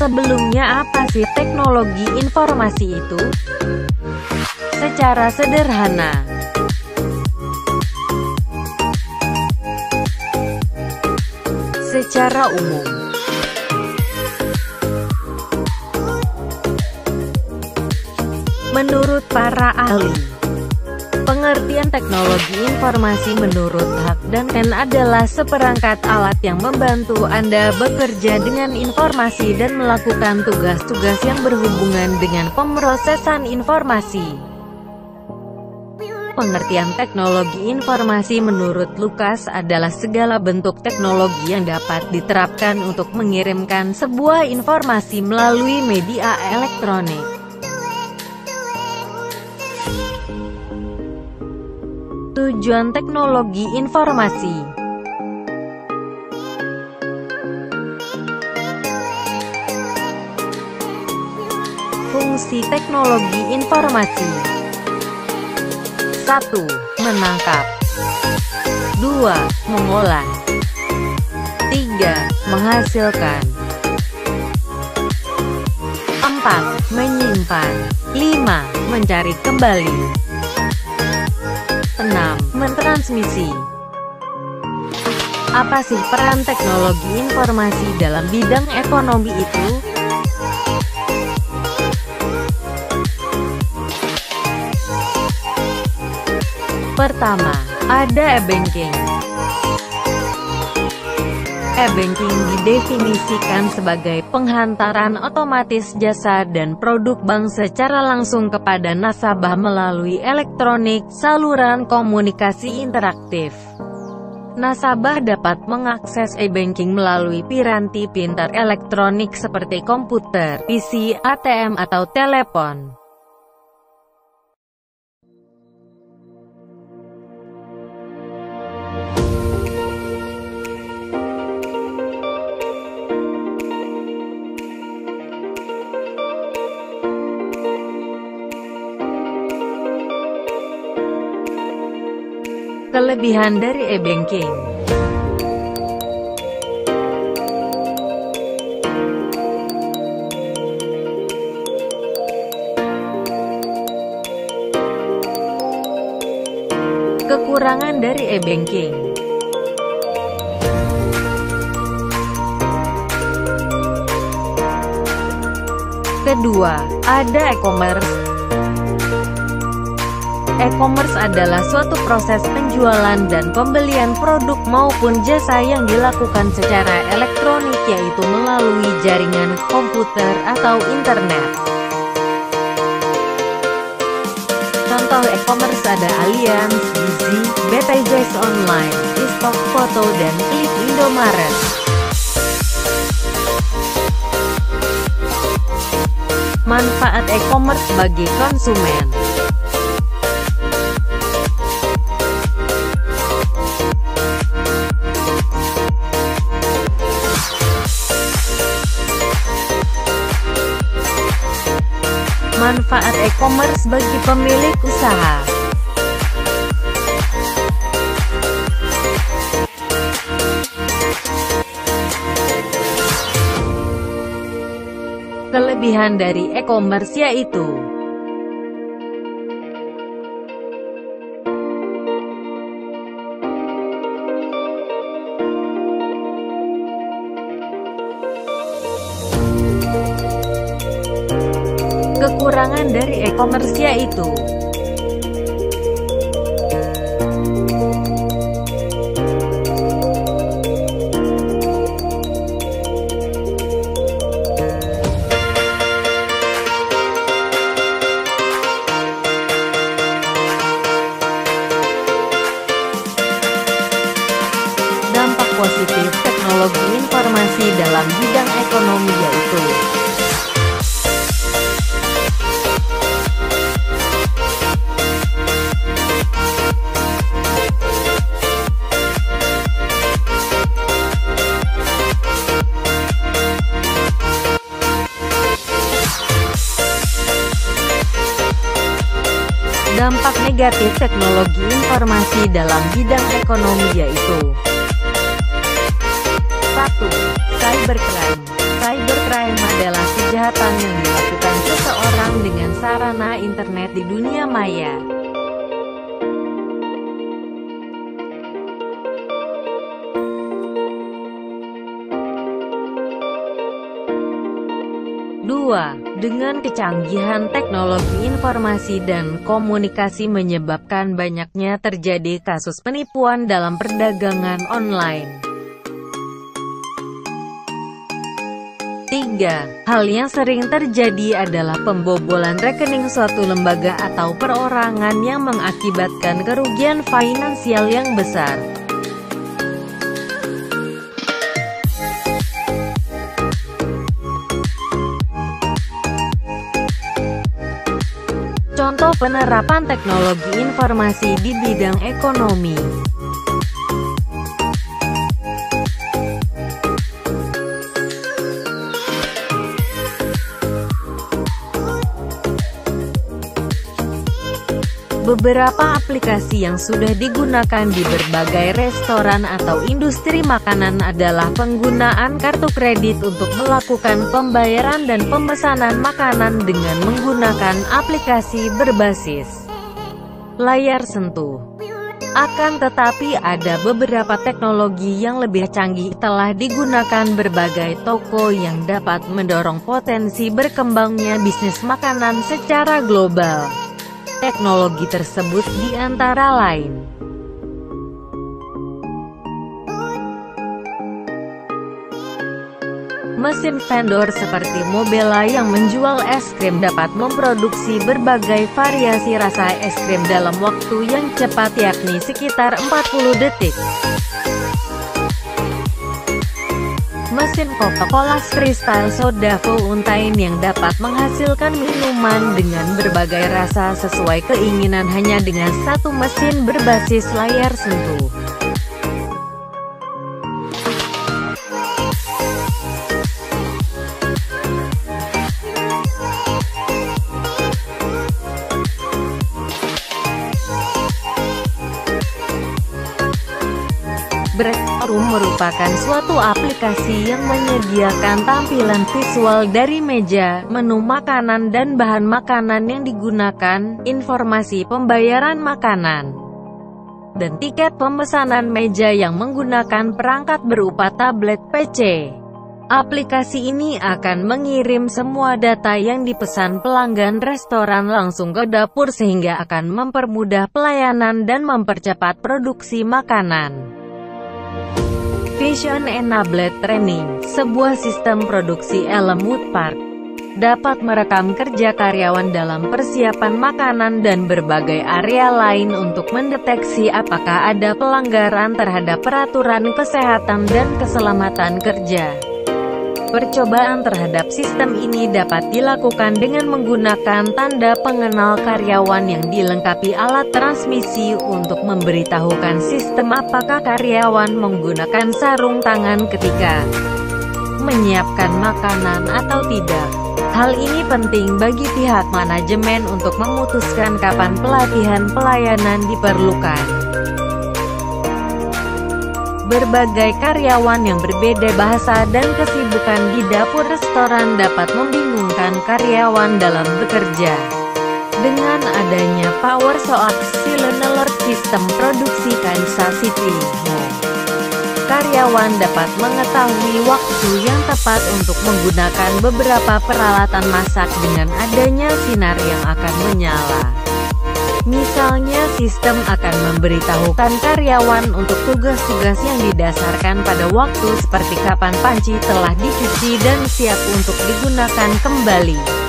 Sebelumnya, apa sih teknologi informasi itu? Secara sederhana, secara umum, menurut para ahli, pengertian teknologi informasi menurut Hak dan Ken adalah seperangkat alat yang membantu Anda bekerja dengan informasi dan melakukan tugas-tugas yang berhubungan dengan pemrosesan informasi. Pengertian teknologi informasi menurut Lukas adalah segala bentuk teknologi yang dapat diterapkan untuk mengirimkan sebuah informasi melalui media elektronik. Tujuan teknologi informasi. Fungsi teknologi informasi: 1. Menangkap. 2. Mengolah. 3. Menghasilkan. 4. Menyimpan. 5. Mencari kembali. 6. Mentransmisi. Apa sih peran teknologi informasi dalam bidang ekonomi itu? Pertama, ada e-banking. E-banking didefinisikan sebagai penghantaran otomatis jasa dan produk bank secara langsung kepada nasabah melalui elektronik, saluran komunikasi interaktif. Nasabah dapat mengakses e-banking melalui piranti pintar elektronik seperti komputer, PC, ATM, atau telepon. Kelebihan dari e-banking. Kekurangan dari e-banking. Kedua, ada e-commerce. E-commerce adalah suatu proses penjualan dan pembelian produk maupun jasa yang dilakukan secara elektronik, yaitu melalui jaringan komputer atau internet. Contoh e-commerce ada Allianz, Gizi, BPJS Online, Istok Foto, dan Klik Indomaret. Manfaat e-commerce bagi konsumen. Manfaat e-commerce bagi pemilik usaha. Kelebihan dari e-commerce yaitu kekurangan dari e-commerce yaitu dampak positif teknologi informasi dalam bidang ekonomi yaitu dampak negatif teknologi informasi dalam bidang ekonomi yaitu 1. Cybercrime. Cybercrime adalah kejahatan yang dilakukan seseorang dengan sarana internet di dunia maya. Dengan kecanggihan teknologi informasi dan komunikasi menyebabkan banyaknya terjadi kasus penipuan dalam perdagangan online. 3. Hal yang sering terjadi adalah pembobolan rekening suatu lembaga atau perorangan yang mengakibatkan kerugian finansial yang besar. Contoh penerapan teknologi informasi di bidang ekonomi. Beberapa aplikasi yang sudah digunakan di berbagai restoran atau industri makanan adalah penggunaan kartu kredit untuk melakukan pembayaran dan pemesanan makanan dengan menggunakan aplikasi berbasis layar sentuh. Akan tetapi ada beberapa teknologi yang lebih canggih telah digunakan berbagai toko yang dapat mendorong potensi berkembangnya bisnis makanan secara global. Teknologi tersebut diantara lain mesin vendor seperti Mobela yang menjual es krim dapat memproduksi berbagai variasi rasa es krim dalam waktu yang cepat yakni sekitar 40 detik. Mesin Coca-Cola Crystal Soda Fountain yang dapat menghasilkan minuman dengan berbagai rasa sesuai keinginan hanya dengan satu mesin berbasis layar sentuh. Breakroom merupakan suatu aplikasi yang menyediakan tampilan visual dari meja, menu makanan dan bahan makanan yang digunakan, informasi pembayaran makanan, dan tiket pemesanan meja yang menggunakan perangkat berupa tablet PC. Aplikasi ini akan mengirim semua data yang dipesan pelanggan restoran langsung ke dapur sehingga akan mempermudah pelayanan dan mempercepat produksi makanan. Vision Enabled Training, sebuah sistem produksi Elmwood Park, dapat merekam kerja karyawan dalam persiapan makanan dan berbagai area lain untuk mendeteksi apakah ada pelanggaran terhadap peraturan kesehatan dan keselamatan kerja. Percobaan terhadap sistem ini dapat dilakukan dengan menggunakan tanda pengenal karyawan yang dilengkapi alat transmisi untuk memberitahukan sistem apakah karyawan menggunakan sarung tangan ketika menyiapkan makanan atau tidak. Hal ini penting bagi pihak manajemen untuk memutuskan kapan pelatihan pelayanan diperlukan. Berbagai karyawan yang berbeda bahasa dan kesibukan di dapur restoran dapat membingungkan karyawan dalam bekerja. Dengan adanya Power Auxiliary Alert System produksi Kansas City, karyawan dapat mengetahui waktu yang tepat untuk menggunakan beberapa peralatan masak dengan adanya sinar yang akan menyala. Misalnya, sistem akan memberitahukan karyawan untuk tugas-tugas yang didasarkan pada waktu seperti kapan panci telah dicuci dan siap untuk digunakan kembali.